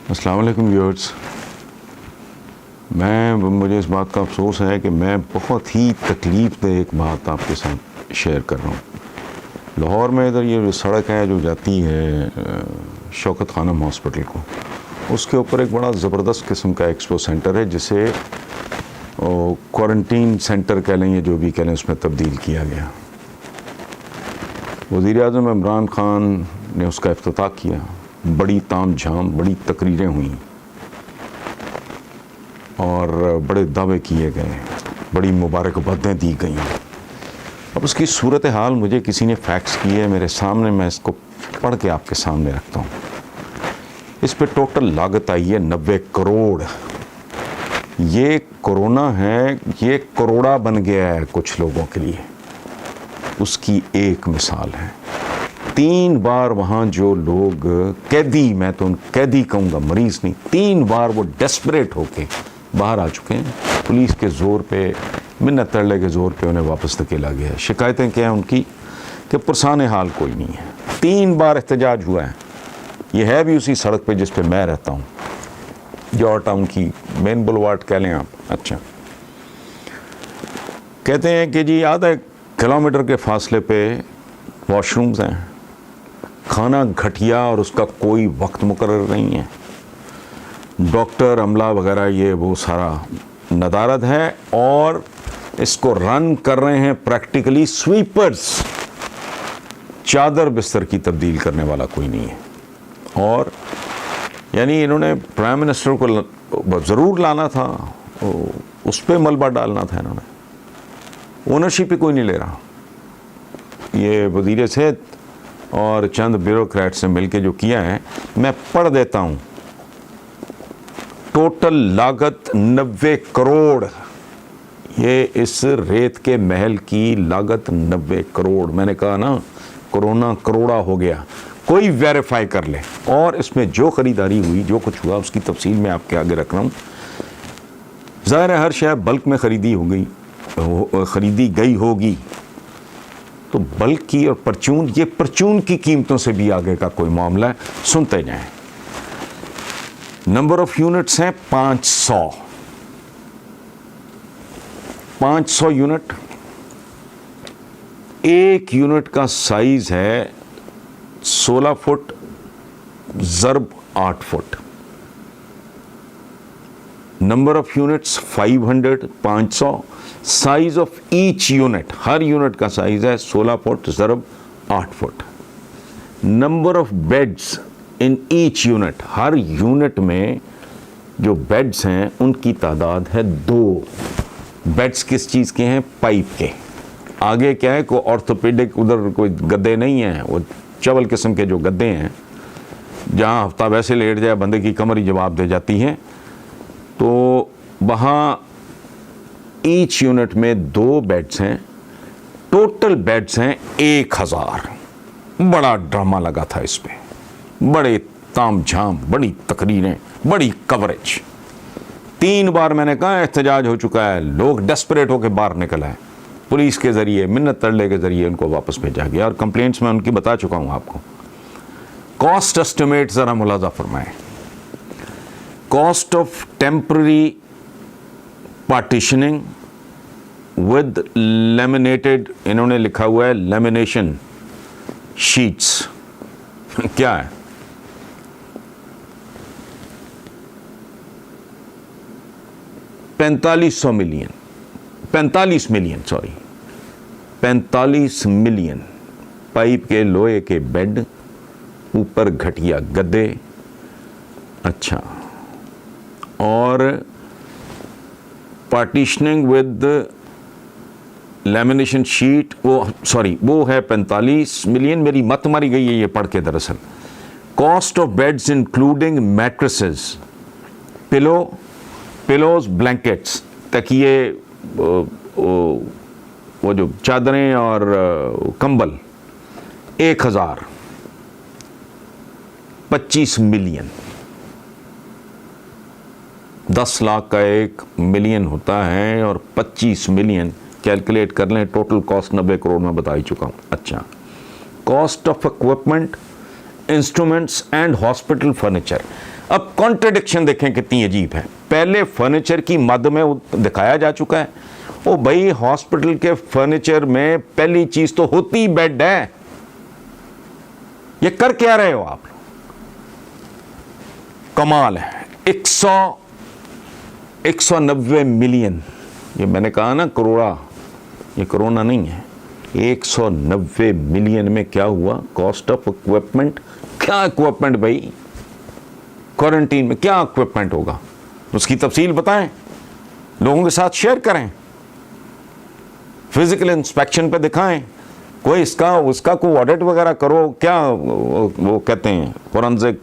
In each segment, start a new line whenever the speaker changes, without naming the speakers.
अस्सलाम वालेकुम व्यूअर्स। मुझे इस बात का अफसोस है कि मैं बहुत ही तकलीफ़देह एक बात आपके साथ शेयर कर रहा हूँ। लाहौर में इधर ये सड़क है जो जाती है शौकत खानम हॉस्पिटल को, उसके ऊपर एक बड़ा ज़बरदस्त किस्म का एक्सपो सेंटर है जिसे क्वारंटीन सेंटर कह लें या जो भी कह लें, उसमें तब्दील किया गया। वज़ीर-ए-आज़म इमरान खान ने उसका इफ्तिताह किया, बड़ी ताम झाम, बड़ी तकरीरें हुई और बड़े दावे किए गए, बड़ी मुबारकबादें दी गई। अब उसकी सूरत हाल मुझे किसी ने फैक्स की है मेरे सामने, मैं इसको पढ़ के आपके सामने रखता हूँ। इस पे टोटल लागत आई है 90 करोड़। ये कोरोना है, ये करोड़ा बन गया है कुछ लोगों के लिए, उसकी एक मिसाल है। 3 बार वहाँ जो लोग कैदी, मैं तो उन कैदी कहूँगा, मरीज़ नहीं, 3 बार वो डेस्परेट होके बाहर आ चुके हैं। पुलिस के ज़ोर पे, मिन्नत तरले के ज़ोर पे उन्हें वापस धकेला गया है। शिकायतें क्या हैं उनकी कि पुरसाने हाल कोई नहीं है। 3 बार एहतजाज हुआ है। ये है भी उसी सड़क पे जिस पे मैं रहता हूँ, जॉर्ज टाउन की मेन बुलवार्ड कह लें आप। अच्छा, कहते हैं कि जी आधा किलोमीटर के फासले पे वॉशरूम्स हैं, खाना घटिया और उसका कोई वक्त मुकर्रर नहीं है, डॉक्टर अमला वगैरह ये वो सारा नदारद है, और इसको रन कर रहे हैं प्रैक्टिकली स्वीपर्स। चादर बिस्तर की तब्दील करने वाला कोई नहीं है। और यानी इन्होंने प्राइम मिनिस्टर को ज़रूर लाना था, उस पर मलबा डालना था इन्होंने। ओनरशिप ही कोई नहीं ले रहा। ये वज़ीर सेहत और चंद ब्यूरोक्रेट से मिलके जो किया है, मैं पढ़ देता हूँ। टोटल लागत 90 करोड़। ये इस रेत के महल की लागत 90 करोड़। मैंने कहा ना, कोरोना करोड़ा हो गया। कोई वेरीफाई कर ले। और इसमें जो ख़रीदारी हुई, जो कुछ हुआ, उसकी तफसील मैं आपके आगे रख रहा हूँ। ज़ाहिर है हर शय बल्क में ख़रीदी गई होगी, तो बल्क की और परचून, ये परचून की कीमतों से भी आगे का कोई मामला है। सुनते जाएं। नंबर ऑफ यूनिट्स हैं 500 यूनिट। एक यूनिट का साइज है 16 फुट ज़रब 8 foot. Number of units 500। Size of each unit, हर यूनिट का साइज है 16 फुट ज़रब 8 foot. Number of beds in each unit, हर यूनिट में जो बेड्स हैं उनकी तादाद है 2। बेड्स किस चीज़ के हैं? पाइप के। आगे क्या है, कोई ऑर्थोपेडिक उधर कोई गद्दे नहीं हैं, वो चवल किस्म के जो गद्दे हैं, जहाँ हफ्ता वैसे लेट जाए बंदे की कमर ही जवाब दे जाती है। तो वहाँ ईच यूनिट में 2 बेड्स हैं। टोटल बेड्स हैं 1000। बड़ा ड्रामा लगा था इस पे, बड़े ताम झाम, बड़ी तकरीरें, बड़ी कवरेज। 3 बार मैंने कहा एहतजाज हो चुका है, लोग डेस्परेट होकर बाहर निकल आए। पुलिस के ज़रिए, मिन्नत तरले के ज़रिए उनको वापस भेजा गया। और कंप्लेंट्स मैं उनकी बता चुका हूँ आपको। कॉस्ट एस्टिमेट ज़रा मुलाजा फरमाएं। Cost of temporary partitioning with laminated, इन्होंने लिखा हुआ है लेमिनेशन शीट्स। क्या है? $45 मिलियन पाइप के लोहे के बेड, ऊपर घटिया गद्दे। अच्छा, और पार्टीशनिंग विद लेमिनेशन शीट, वो है 45 मिलियन। मेरी मत मारी गई है ये पढ़ के दरअसल। Cost of beds including mattresses, pillows, blankets, तकिए, वो जो चादरें और कंबल, 1000। 25 मिलियन। 10 लाख का 1 मिलियन होता है, और 25 मिलियन कैलकुलेट कर लें। टोटल कॉस्ट 90 करोड़ में बता ही चुका हूँ। अच्छा, cost of equipment, instruments and hospital furniture. अब कॉन्ट्रडिक्शन देखें कितनी अजीब है। पहले फर्नीचर की मद में वो दिखाया जा चुका है। ओ भाई, हॉस्पिटल के फर्नीचर में पहली चीज तो होती ही बेड है। ये कर क्या रहे हो आप? कमाल है। 190 मिलियन, ये मैंने कहा ना करोड़ा, ये कोरोना नहीं है। 190 मिलियन में क्या हुआ? Cost of equipment. क्या इक्विपमेंट भाई? क्वारंटीन में क्या इक्विपमेंट होगा? उसकी तफसील बताएं, लोगों के साथ शेयर करें, फिजिकल इंस्पेक्शन पे दिखाएं, कोई इसका उसका कोई ऑडिट वगैरह करो। क्या वो कहते हैं फोरेंसिक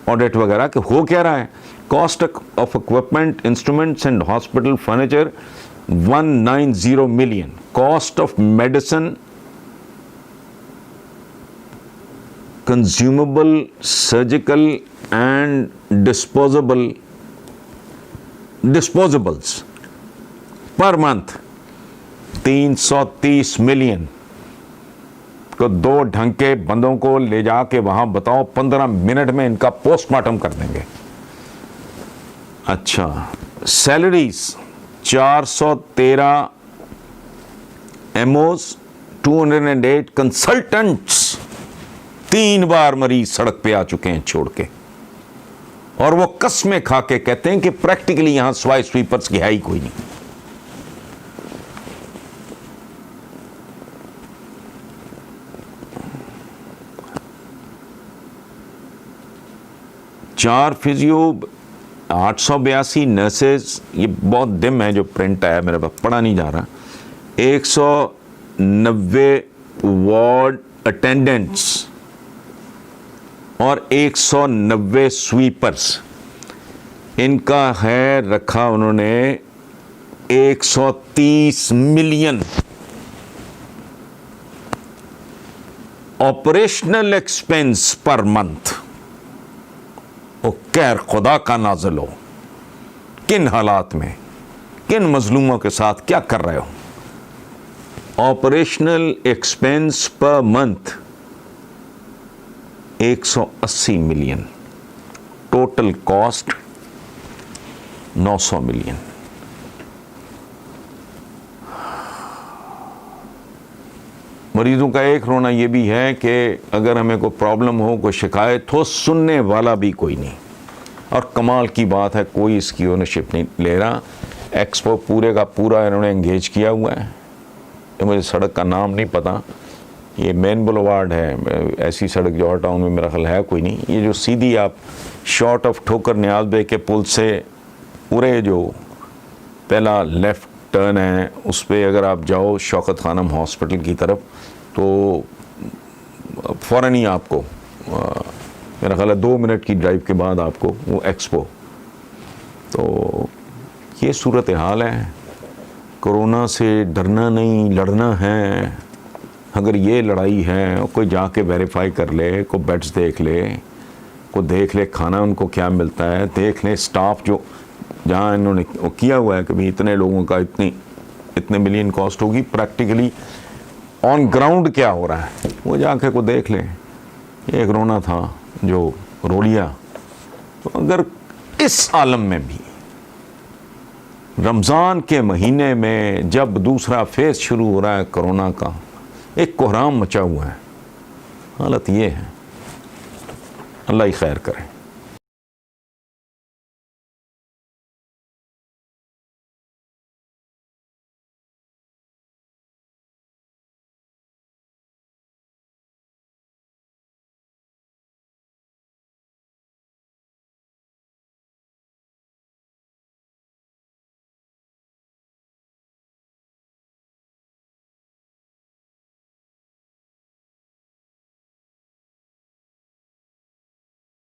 ऑडिट वगैरह, कि हो क्या रहा है? Cost of equipment, instruments and hospital furniture 190 million. Cost of medicine, consumable, surgical and disposables per month 330 million को दो ढंग के बंदों को ले जाके वहां बताओ 15 मिनट में इनका पोस्टमार्टम कर देंगे। अच्छा, सैलरीज 413 एमओज, 208 कंसल्टेंट्स। 3 बार मरीज सड़क पे आ चुके हैं छोड़ के, और वो कसमें खा के कहते हैं कि प्रैक्टिकली यहां स्वाई स्वीपर्स की है ही कोई नहीं। चार फिजियो, 882 नर्सेज, ये बहुत डिम है जो प्रिंट आया मेरे पास, पढ़ा नहीं जा रहा। 190 वार्ड अटेंडेंट्स और 190 स्वीपर्स। इनका है रखा उन्होंने 130 million. Operational expense per month. ओ कैर खुदा का नाज़िल हो, किन हालात में, किन मजलूमों के साथ क्या कर रहे हो। Operational expense per month 180 million. Total cost 900 million. मरीजों का एक रोना यह भी है कि अगर हमें कोई प्रॉब्लम हो, कोई शिकायत हो, सुनने वाला भी कोई नहीं। और कमाल की बात है, कोई इसकी ओनरशिप नहीं ले रहा। एक्सपो पूरे का पूरा इन्होंने एंगेज किया हुआ है। ये मुझे सड़क का नाम नहीं पता, ये मेन बुलवार्ड है, ऐसी सड़क जौहर टाउन में मेरा ख्याल है कोई नहीं। ये जो सीधी आप शॉर्ट ऑफ ठोकर नियाज बे के पुल से पूरे जो पहला लेफ़्ट टर्न है, उस पर अगर आप जाओ शौकत खानम हॉस्पिटल की तरफ, तो फ़ौरन ही आपको मेरा ख्याल है 2 मिनट की ड्राइव के बाद आपको वो एक्सपो। तो ये सूरत हाल है। कोरोना से डरना नहीं, लड़ना है। अगर ये लड़ाई है, कोई जाके वेरीफाई कर ले, कोई बेड्स देख ले, कोई देख ले खाना उनको क्या मिलता है, देख ले स्टाफ जो जहाँ इन्होंने किया हुआ है कि भाई इतने लोगों का इतने मिलियन कॉस्ट होगी, प्रैक्टिकली ऑन ग्राउंड क्या हो रहा है वो जाके को देख ले। एक रोना था जो रो लिया। तो अगर इस आलम में भी रमज़ान के महीने में जब दूसरा फेज़ शुरू हो रहा है कोरोना का, एक कोहराम मचा हुआ है, हालत ये है। अल्लाह ही खैर करे।